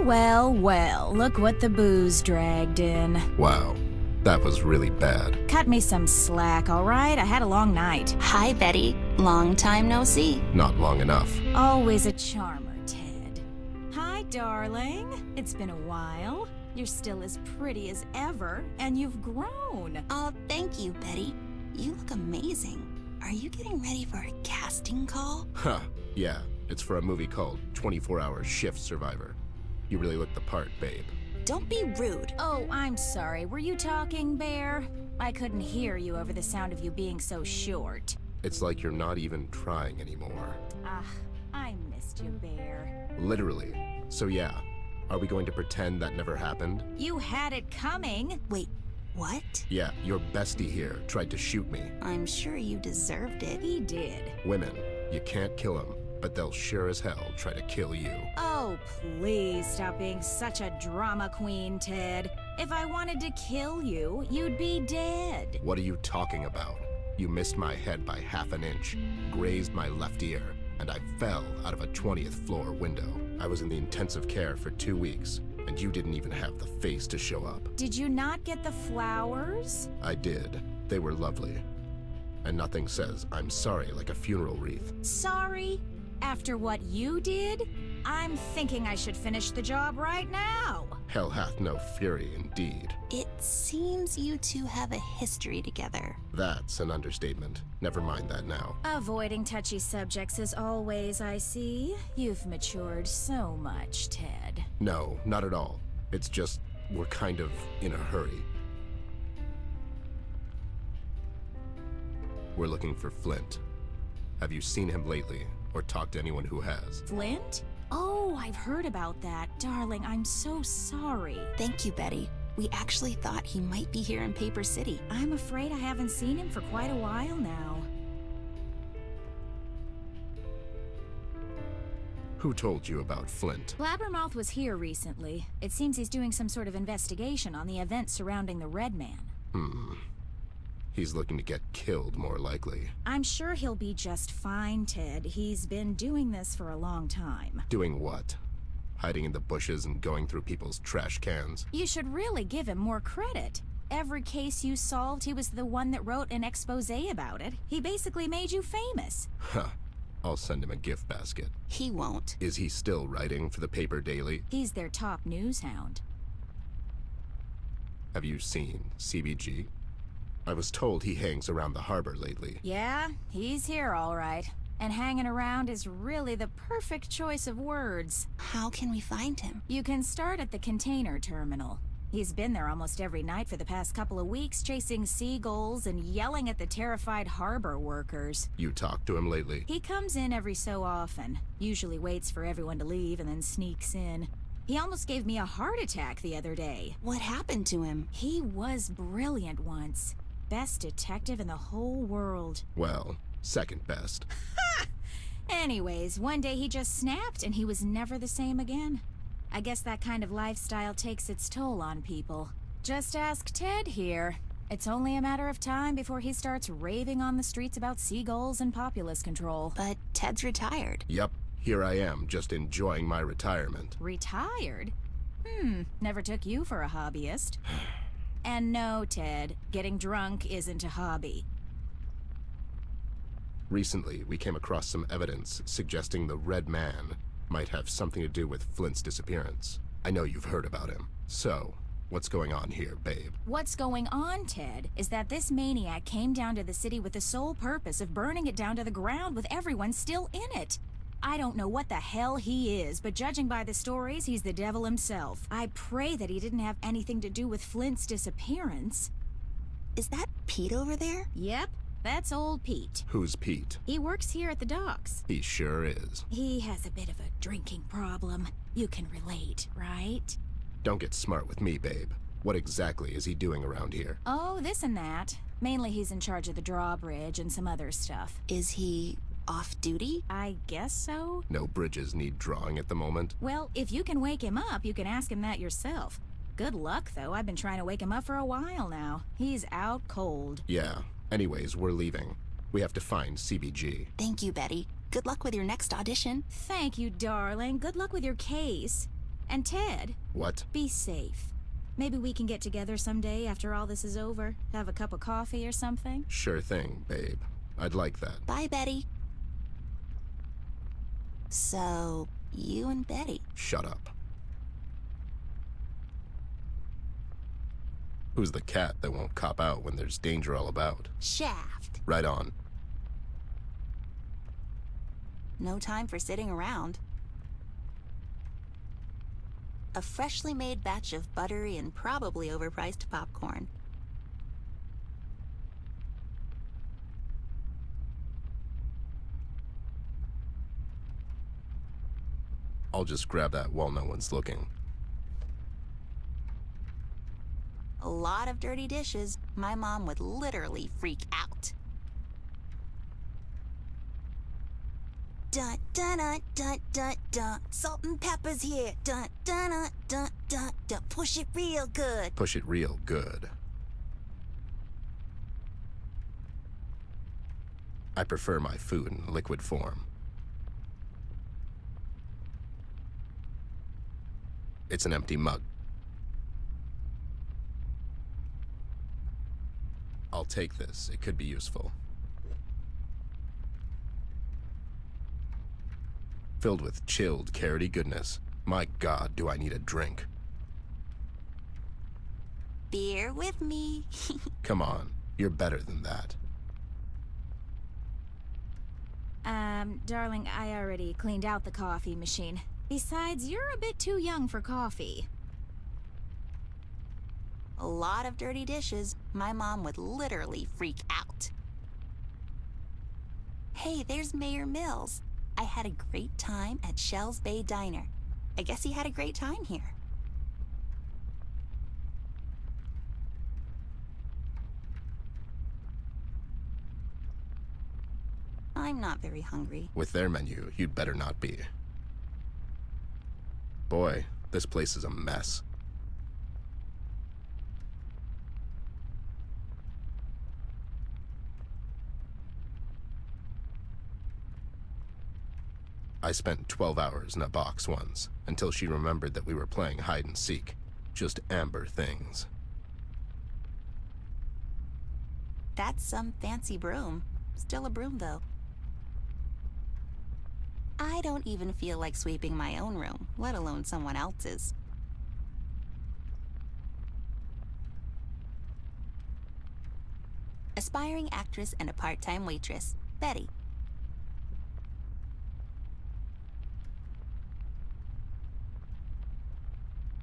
well, well, look what the booze dragged in. Wow, that was really bad. Cut me some slack, all right? I had a long night. Hi, Betty. Long time no see. Not long enough. Always a charmer, Ted. Hi, darling. It's been a while. You're still as pretty as ever, and you've grown. Oh, thank you, Betty. You look amazing. Are you getting ready for a casting call? Huh, yeah. It's for a movie called 24-Hour Shift Survivor. You really look the part, babe. Don't be rude. Oh, I'm sorry. Were you talking, Bear? I couldn't hear you over the sound of you being so short. It's like you're not even trying anymore. Ah, I missed you, Bear. Literally. So yeah, are we going to pretend that never happened? You had it coming. Wait, what? Yeah, your bestie here tried to shoot me. I'm sure you deserved it. He did. Women, you can't kill them, but they'll sure as hell try to kill you. Oh, please stop being such a drama queen, Ted. If I wanted to kill you, you'd be dead. What are you talking about? You missed my head by half an inch, grazed my left ear, and I fell out of a 20th floor window. I was in the intensive care for 2 weeks, and you didn't even have the face to show up. Did you not get the flowers? I did. They were lovely. And nothing says I'm sorry like a funeral wreath. Sorry? After what you did? I'm thinking I should finish the job right now. Hell hath no fury indeed. It seems you two have a history together. That's an understatement. Never mind that now. Avoiding touchy subjects as always, I see. You've matured so much, Ted. No, not at all. It's just, we're kind of in a hurry. We're looking for Flint. Have you seen him lately, or talked to anyone who has? Flint? Oh, I've heard about that. Darling, I'm so sorry. Thank you, Betty. We actually thought he might be here in Paper City. I'm afraid I haven't seen him for quite a while now. Who told you about Flint? Blabbermouth was here recently. It seems he's doing some sort of investigation on the events surrounding the Red Man. He's looking to get killed, more likely. I'm sure he'll be just fine, Ted. He's been doing this for a long time. Doing what? Hiding in the bushes and going through people's trash cans? You should really give him more credit. Every case you solved, he was the one that wrote an expose about it. He basically made you famous. Huh. I'll send him a gift basket. He won't. Is he still writing for the paper daily? He's their top news hound. Have you seen CBG? I was told he hangs around the harbor lately. Yeah, he's here all right. And hanging around is really the perfect choice of words. How can we find him? You can start at the container terminal. He's been there almost every night for the past couple of weeks, chasing seagulls and yelling at the terrified harbor workers. You talked to him lately? He comes in every so often, usually waits for everyone to leave and then sneaks in. He almost gave me a heart attack the other day. What happened to him? He was brilliant once. Best detective in the whole world. Well, second best. Anyways, one day he just snapped and he was never the same again. I guess that kind of lifestyle takes its toll on people. Just ask Ted here. It's only a matter of time before he starts raving on the streets about seagulls and populace control. But Ted's retired. Yep, here I am, just enjoying my retirement. Retired? Never took you for a hobbyist. And no, Ted, getting drunk isn't a hobby. Recently, we came across some evidence suggesting the Red Man might have something to do with Flint's disappearance. I know you've heard about him. So, what's going on here, babe? What's going on, Ted, is that this maniac came down to the city with the sole purpose of burning it down to the ground with everyone still in it. I don't know what the hell he is, but judging by the stories, he's the devil himself. I pray that he didn't have anything to do with Flint's disappearance. Is that Pete over there? Yep, that's old Pete. Who's Pete? He works here at the docks. He sure is. He has a bit of a drinking problem. You can relate, right? Don't get smart with me, babe. What exactly is he doing around here? Oh, this and that. Mainly he's in charge of the drawbridge and some other stuff. Is he off duty? I guess so. No bridges need drawing at the moment. Well, if you can wake him up, you can ask him that yourself. Good luck, though. I've been trying to wake him up for a while now. He's out cold. Yeah. Anyways, we're leaving. We have to find CBG. Thank you, Betty. Good luck with your next audition. Thank you, darling. Good luck with your case. And Ted, What? be safe. Maybe we can get together someday after all this is over. Have a cup of coffee or something. Sure thing, babe. I'd like that. Bye, Betty. So, you and Betty. Shut up. Who's the cat that won't cop out when there's danger all about? Shaft. Right on. No time for sitting around. A freshly made batch of buttery and probably overpriced popcorn. I'll just grab that while no one's looking. A lot of dirty dishes. My mom would literally freak out. Dun dun dun dun dun dun. Salt and pepper's here. Dun dun dun dun dun dun. Push it real good. Push it real good. I prefer my food in liquid form. It's an empty mug. I'll take this. It could be useful. Filled with chilled, carroty goodness. My God, do I need a drink. Beer with me. Come on, you're better than that. Darling, I already cleaned out the coffee machine. Besides, you're a bit too young for coffee. A lot of dirty dishes. My mom would literally freak out. Hey, there's Mayor Mills. I had a great time at Shell's Bay Diner. I guess he had a great time here. I'm not very hungry. With their menu, you'd better not be. Boy, this place is a mess. I spent 12 hours in a box once, until she remembered that we were playing hide and seek. Just amber things. That's some fancy broom. Still a broom, though. I don't even feel like sweeping my own room, let alone someone else's. Aspiring actress and a part-time waitress, Betty.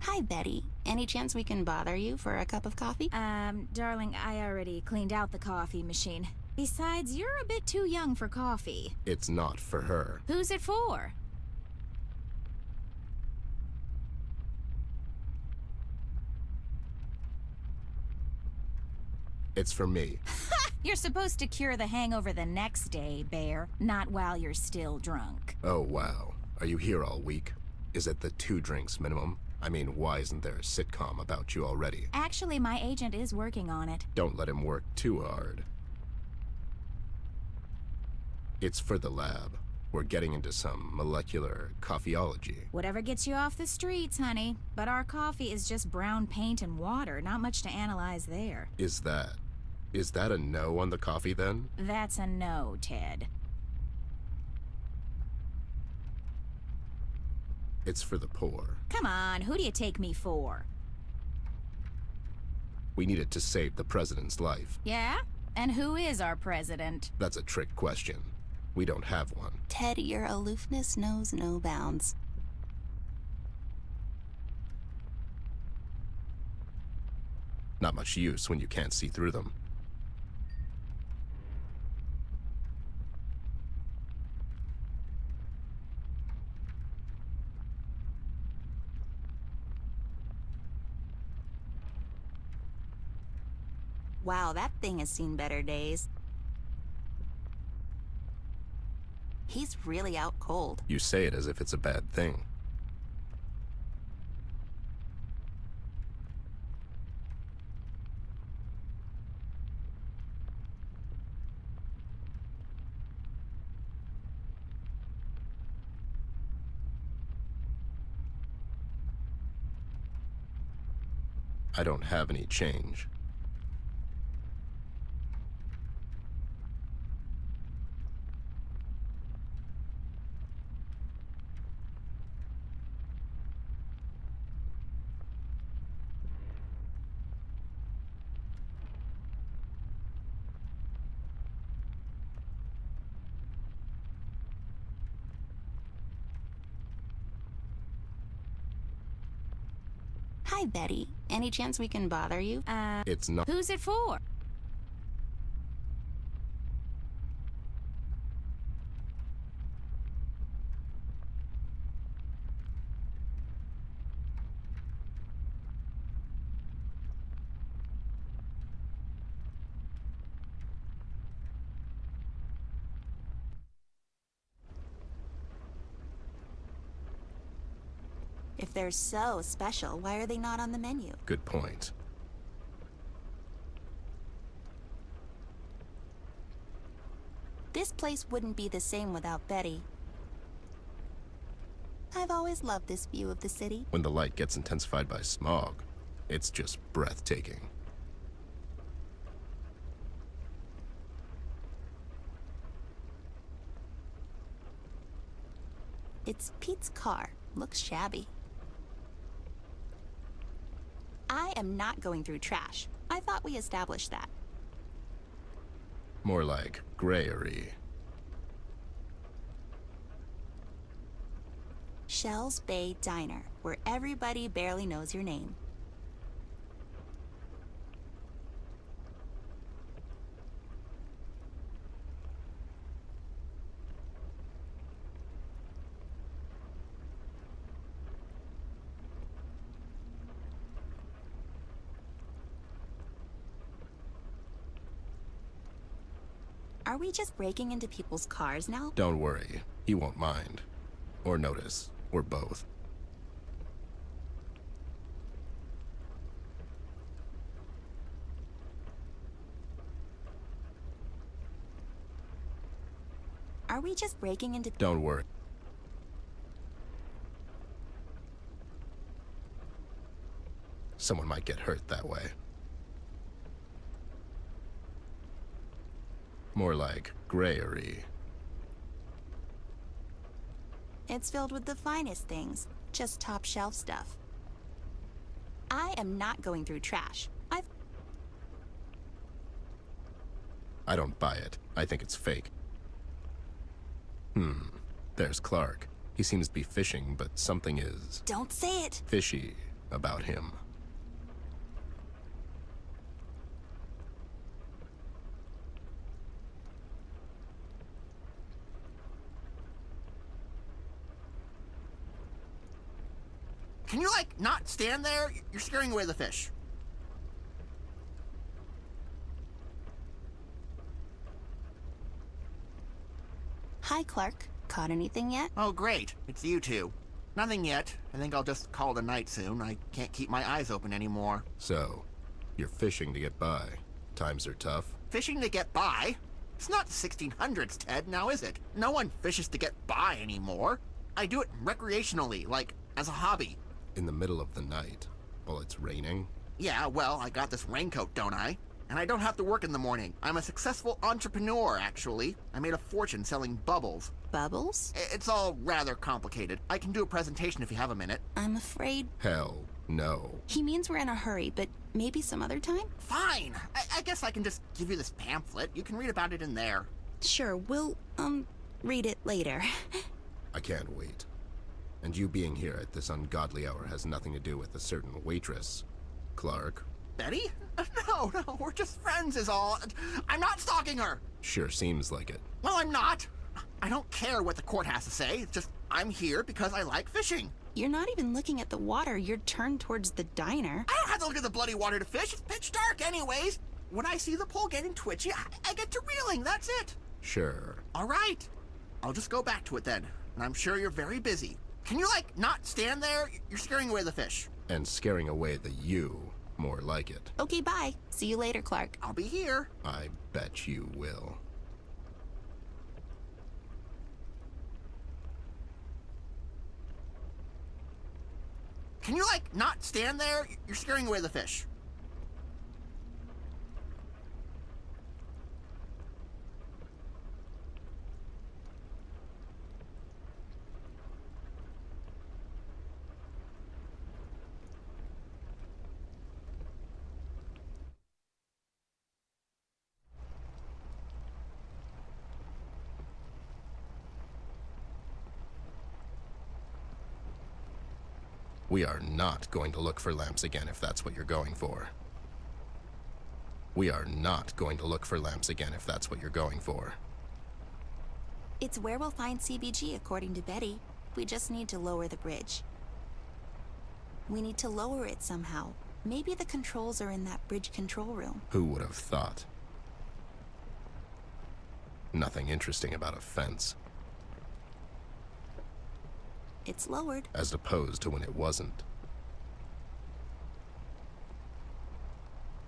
Hi, Betty. Any chance we can bother you for a cup of coffee? Darling, I already cleaned out the coffee machine. Besides, you're a bit too young for coffee. It's not for her. Who's it for? It's for me. You're supposed to cure the hangover the next day, Bear, not while you're still drunk. Oh, wow. Are you here all week? Is it the 2 drinks minimum? I mean, why isn't there a sitcom about you already? Actually, my agent is working on it. Don't let him work too hard. It's for the lab. We're getting into some molecular coffeeology. Whatever gets you off the streets, honey. But our coffee is just brown paint and water, not much to analyze there. Is that a no on the coffee then? That's a no, Ted. It's for the poor. Come on, who do you take me for? We need it to save the president's life. Yeah? And who is our president? That's a trick question. We don't have one. Ted, your aloofness knows no bounds. Not much use when you can't see through them. Wow, that thing has seen better days. He's really out cold. You say it as if it's a bad thing. I don't have any change. Hi, Betty. Any chance we can bother you? It's not. Who's it for? If they're so special, why are they not on the menu? Good point. This place wouldn't be the same without Betty. I've always loved this view of the city. When the light gets intensified by smog, it's just breathtaking. It's Pete's car. Looks shabby. I am not going through trash. I thought we established that. More like grayery. Shell's Bay Diner, where everybody barely knows your name. Are we just breaking into people's cars now? Don't worry, he won't mind. Or notice, or both. Are we just breaking into... Don't worry. Someone might get hurt that way. More like grayery. It's filled with the finest things, just top shelf stuff. I am not going through trash. I don't buy it. I think it's fake. There's Clark. He seems to be fishing, but something is... Don't say it! fishy about him. Can you, like, not stand there? You're scaring away the fish. Hi, Clark. Caught anything yet? Oh, great. It's you two. Nothing yet. I think I'll just call it a night soon. I can't keep my eyes open anymore. So, you're fishing to get by. Times are tough. Fishing to get by? It's not the 1600s, Ted, now is it? No one fishes to get by anymore. I do it recreationally, like, as a hobby. In the middle of the night, while it's raining. Yeah, well, I got this raincoat, don't I? And I don't have to work in the morning. I'm a successful entrepreneur, actually. I made a fortune selling bubbles. Bubbles? It's all rather complicated. I can do a presentation if you have a minute. I'm afraid... Hell, no. He means we're in a hurry, but maybe some other time? Fine. I guess I can just give you this pamphlet. You can read about it in there. Sure, we'll, read it later. I can't wait. And you being here at this ungodly hour has nothing to do with a certain waitress. Clark. Betty? No, we're just friends is all. I'm not stalking her. Sure seems like it. Well, I'm not. I don't care what the court has to say. It's just I'm here because I like fishing. You're not even looking at the water. You're turned towards the diner. I don't have to look at the bloody water to fish. It's pitch dark anyways. When I see the pole getting twitchy, I get to reeling. That's it. Sure. All right. I'll just go back to it then. And I'm sure you're very busy. Can you, like, not stand there? You're scaring away the fish. And scaring away the you. More like it. Okay, bye. See you later, Clark. I'll be here. I bet you will. Can you, like, not stand there? You're scaring away the fish. We are not going to look for lamps again if that's what you're going for. We are not going to look for lamps again if that's what you're going for. It's where we'll find CBG, according to Betty. We just need to lower the bridge. We need to lower it somehow. Maybe the controls are in that bridge control room. Who would have thought? Nothing interesting about a fence. It's lowered. As opposed to when it wasn't.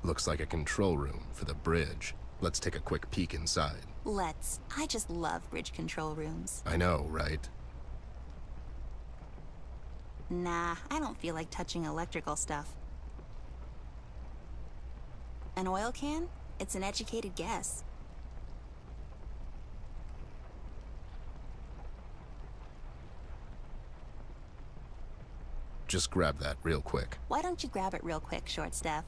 Looks like a control room for the bridge. Let's take a quick peek inside. Let's. I just love bridge control rooms. I know, right? Nah, I don't feel like touching electrical stuff. An oil can? It's an educated guess. Just grab that real quick. Why don't you grab it real quick, short staff?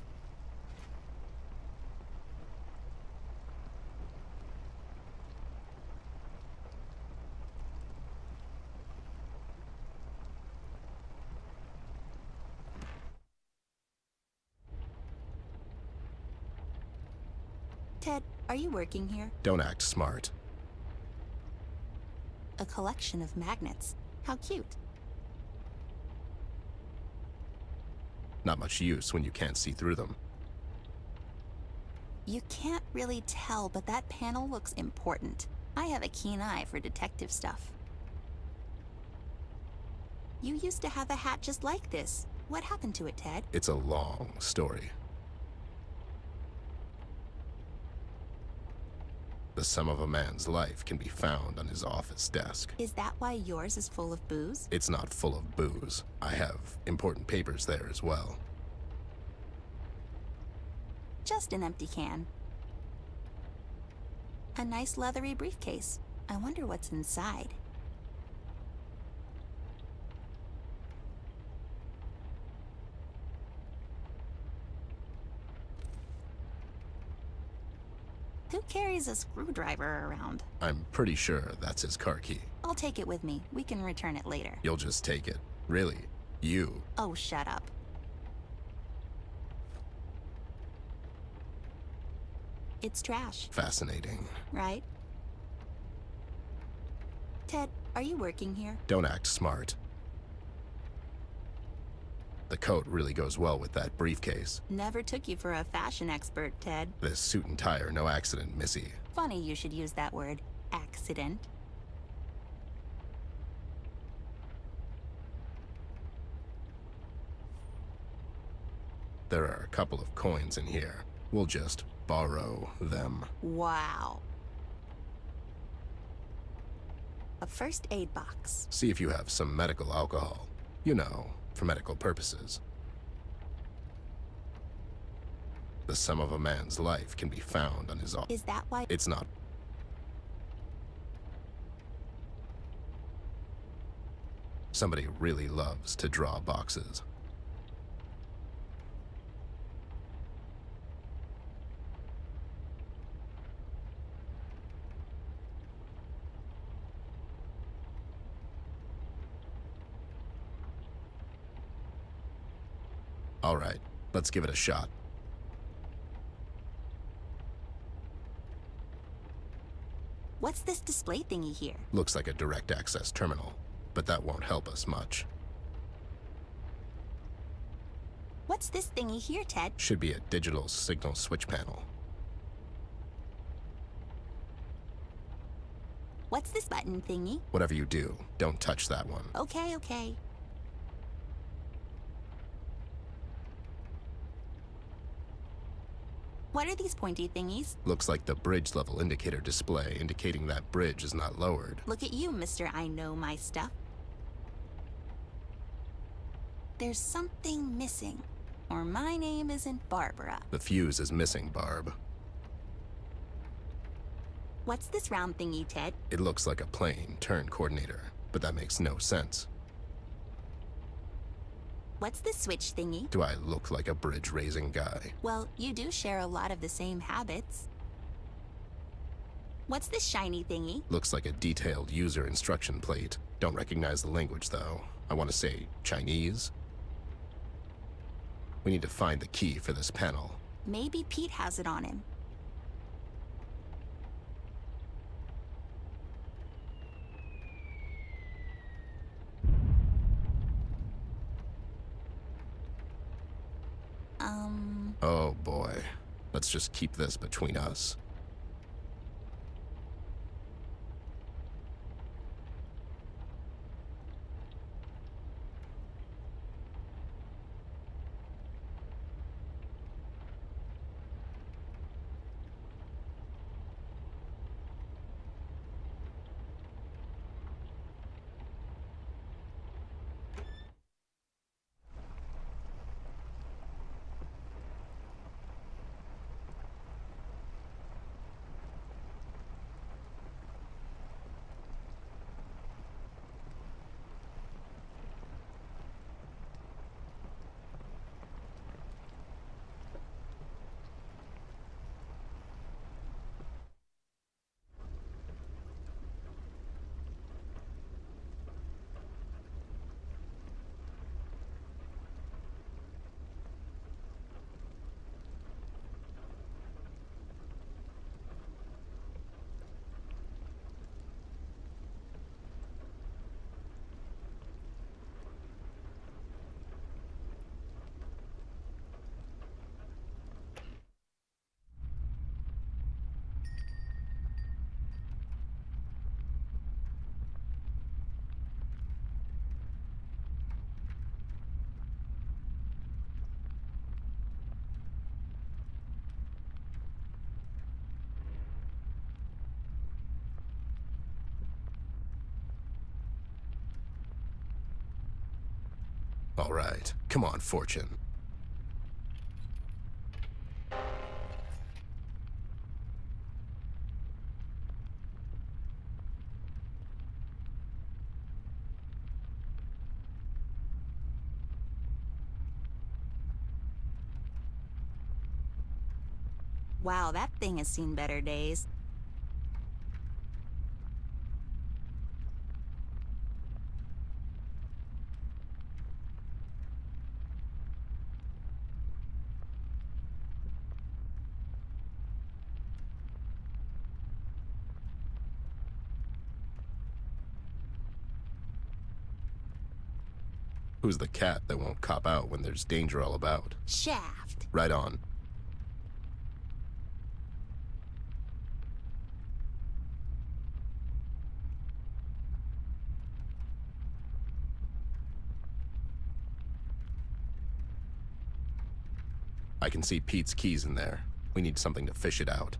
Ted, are you working here? Don't act smart. A collection of magnets. How cute. Not much use when you can't see through them. You can't really tell, but that panel looks important. I have a keen eye for detective stuff. You used to have a hat just like this. What happened to it, Ted? It's a long story. The sum of a man's life can be found on his office desk. Is that why yours is full of booze? It's not full of booze. I have important papers there as well. Just an empty can. A nice leathery briefcase. I wonder what's inside. Who carries a screwdriver around? I'm pretty sure that's his car key. I'll take it with me. We can return it later. You'll just take it. Really? You? Oh, shut up. It's trash, Fascinating. right? Ted, are you working here? Don't act smart. The coat really goes well with that briefcase. Never took you for a fashion expert, Ted. This suit and tie are no accident, Missy. Funny you should use that word, accident. There are a couple of coins in here. We'll just borrow them. Wow. A first aid box. See if you have some medical alcohol. You know, for medical purposes. The sum of a man's life can be found on his office. Is that why? It's not. Somebody really loves to draw boxes. All right, let's give it a shot. What's this display thingy here? Looks like a direct access terminal, but that won't help us much. What's this thingy here, Ted? Should be a digital signal switch panel. What's this button thingy? Whatever you do, don't touch that one. Okay, okay. What are these pointy thingies? Looks like the bridge level indicator display indicating that bridge is not lowered. Look at you, Mr. I know my stuff. There's something missing, or my name isn't Barbara. The fuse is missing, Barb. What's this round thingy, Ted? It looks like a plane turn coordinator, but that makes no sense. What's this switch thingy? Do I look like a bridge-raising guy? Well, you do share a lot of the same habits. What's this shiny thingy? Looks like a detailed user instruction plate. Don't recognize the language, though. I want to say Chinese. We need to find the key for this panel. Maybe Pete has it on him. Oh boy. Let's just keep this between us. All right. Come on, Fortune. Wow, that thing has seen better days. Who's the cat that won't cop out when there's danger all about? Shaft. Right on. I can see Pete's keys in there. We need something to fish it out.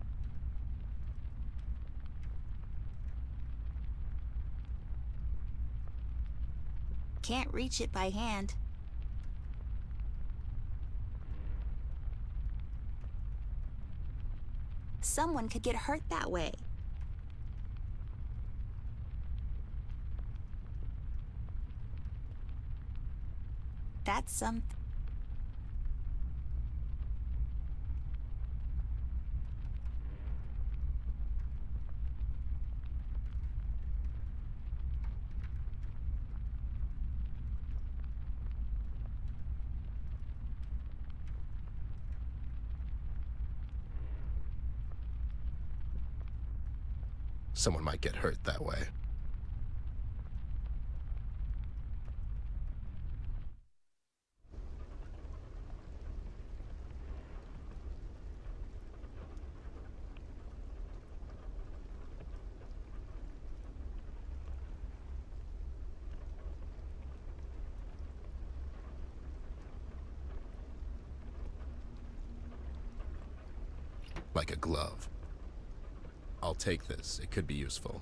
Can't reach it by hand. Someone could get hurt that way. That's something. Someone might get hurt that way. Like a glove. I'll take this. It could be useful.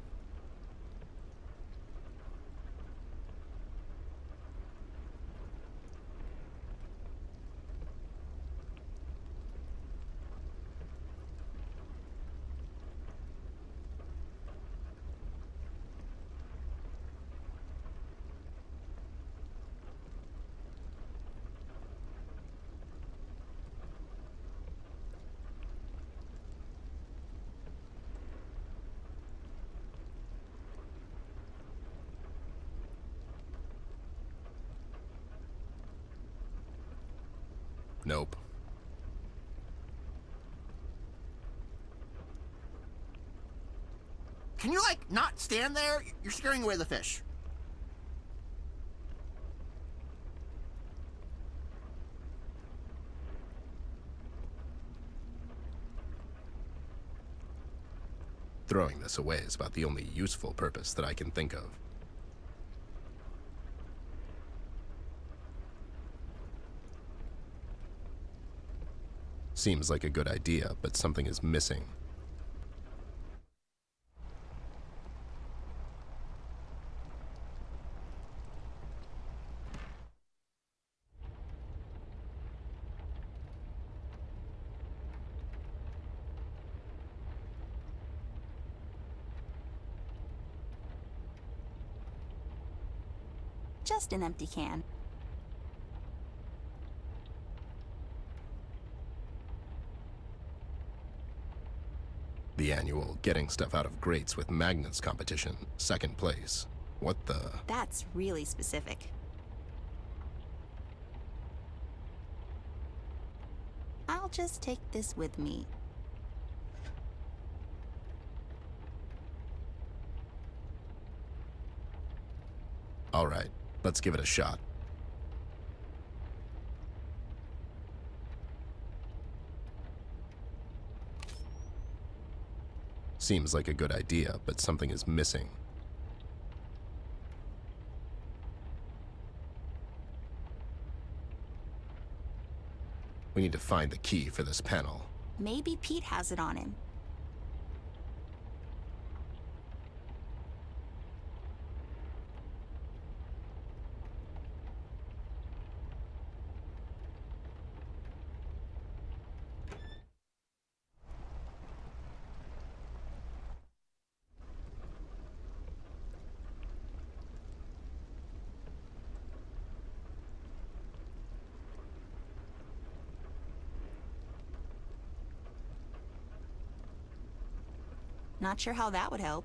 Nope. Can you, like, not stand there? You're scaring away the fish. Throwing this away is about the only useful purpose that I can think of. Seems like a good idea, but something is missing. Just an empty can. The annual Getting Stuff Out of Grates with Magnets competition, 2nd place. What the? That's really specific. I'll just take this with me. All right, let's give it a shot. Seems like a good idea, but something is missing. We need to find the key for this panel. Maybe Pete has it on him. Not sure how that would help.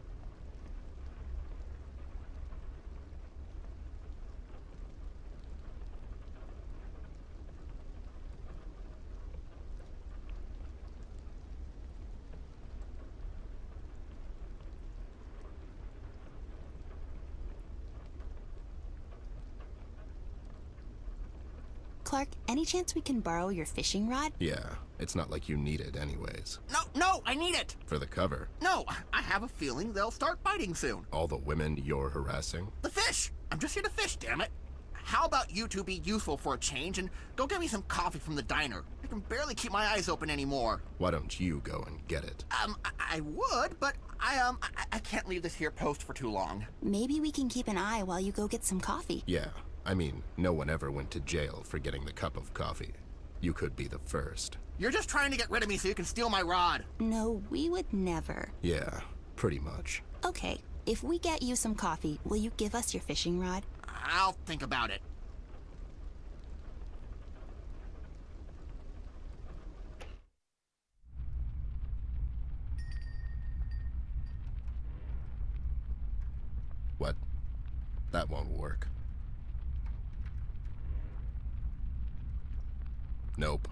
Clark, any chance we can borrow your fishing rod? Yeah, it's not like you need it anyways. No, I need it! For the cover. No, I have a feeling they'll start biting soon. All the women you're harassing? The fish! I'm just here to fish, damn it! How about you two be useful for a change and go get me some coffee from the diner? I can barely keep my eyes open anymore. Why don't you go and get it? I would, but I can't leave this here post for too long. Maybe we can keep an eye while you go get some coffee. Yeah, I mean, no one ever went to jail for getting the cup of coffee. You could be the first. You're just trying to get rid of me so you can steal my rod. No, we would never. Yeah, pretty much. Okay, if we get you some coffee, will you give us your fishing rod? I'll think about it. What? That won't work. Nope.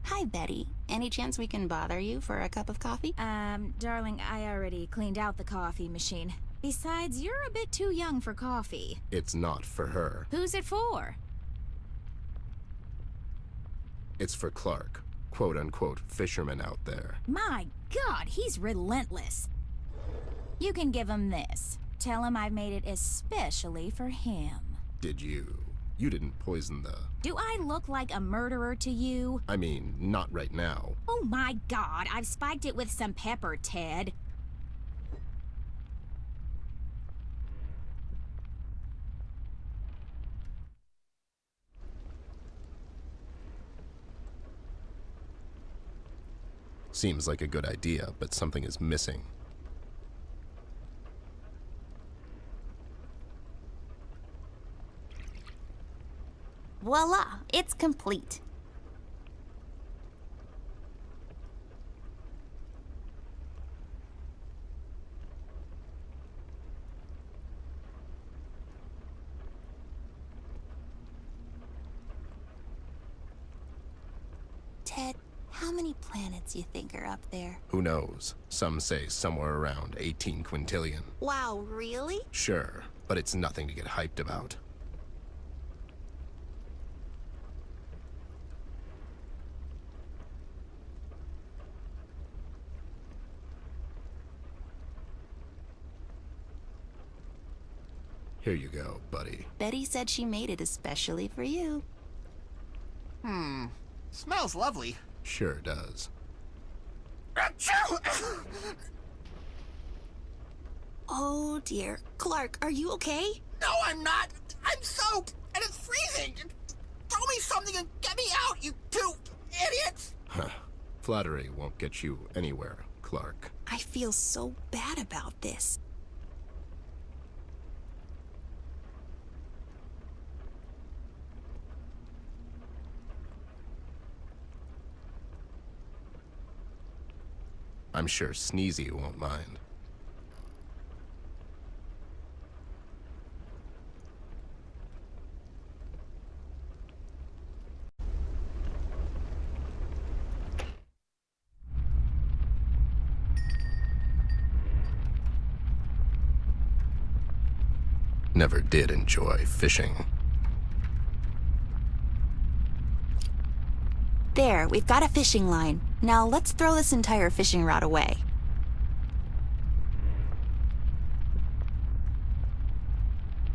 Hi, Betty. Any chance we can bother you for a cup of coffee? Darling, I already cleaned out the coffee machine. Besides, you're a bit too young for coffee. It's not for her. Who's it for? It's for Clark, quote-unquote fisherman out there. My God, he's relentless. You can give him this. Tell him I've made it especially for him. Did you? You didn't poison the... Do I look like a murderer to you? I mean, not right now. Oh my God, I've spiked it with some pepper, Ted. Seems like a good idea, but something is missing. Voila! It's complete. How many planets you think are up there? Who knows? Some say somewhere around 18 quintillion. Wow, really? Sure, but it's nothing to get hyped about. Here you go, buddy. Betty said she made it especially for you. Smells lovely. Sure does. Achoo! Oh dear. Clark, are you okay? No, I'm not. I'm soaked, and it's freezing. Throw me something and get me out, you two idiots! Huh. Flattery won't get you anywhere, Clark. I feel so bad about this. I'm sure Sneezy won't mind. Never did enjoy fishing. There, we've got a fishing line. Now let's throw this entire fishing rod away.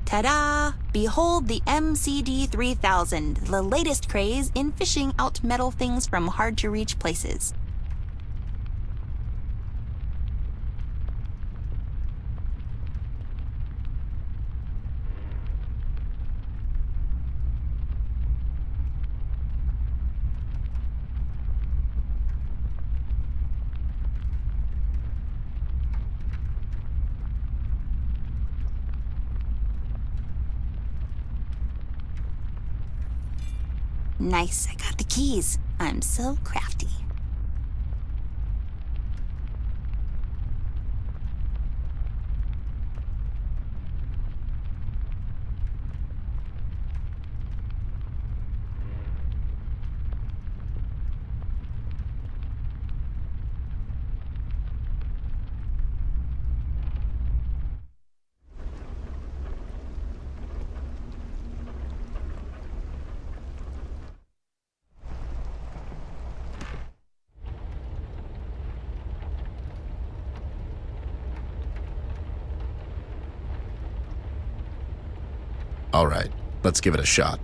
Ta-da! Behold the MCD-3000, the latest craze in fishing out metal things from hard-to-reach places. Nice, I got the keys. I'm so crafty. All right, let's give it a shot.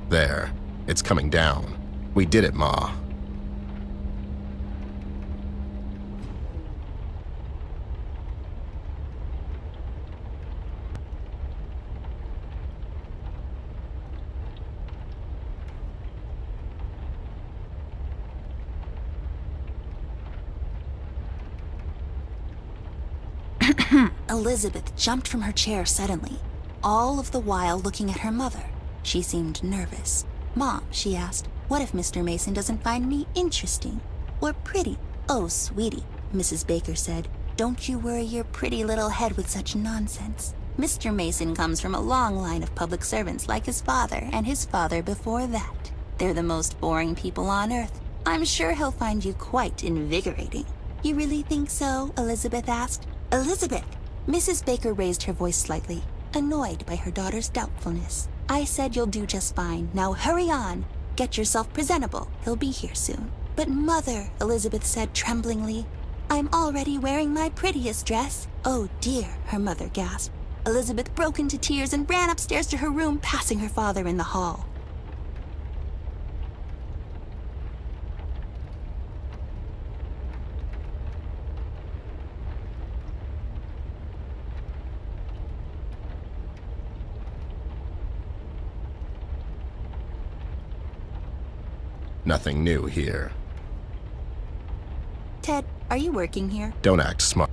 There, it's coming down. We did it, Ma. Elizabeth jumped from her chair suddenly, all of the while looking at her mother. She seemed nervous. "Mom," she asked, "what if Mr. Mason doesn't find me interesting or pretty?" "Oh, sweetie," Mrs. Baker said, "don't you worry your pretty little head with such nonsense. Mr. Mason comes from a long line of public servants like his father and his father before that. They're the most boring people on earth. I'm sure he'll find you quite invigorating." "You really think so?" Elizabeth asked. "Elizabeth!" Mrs. Baker raised her voice slightly, annoyed by her daughter's doubtfulness. "I said you'll do just fine. Now hurry on. Get yourself presentable. He'll be here soon." "But Mother," Elizabeth said tremblingly, "I'm already wearing my prettiest dress." "Oh dear," her mother gasped. Elizabeth broke into tears and ran upstairs to her room, passing her father in the hall. Nothing new here. "Ted, are you working here?" Don't act smart.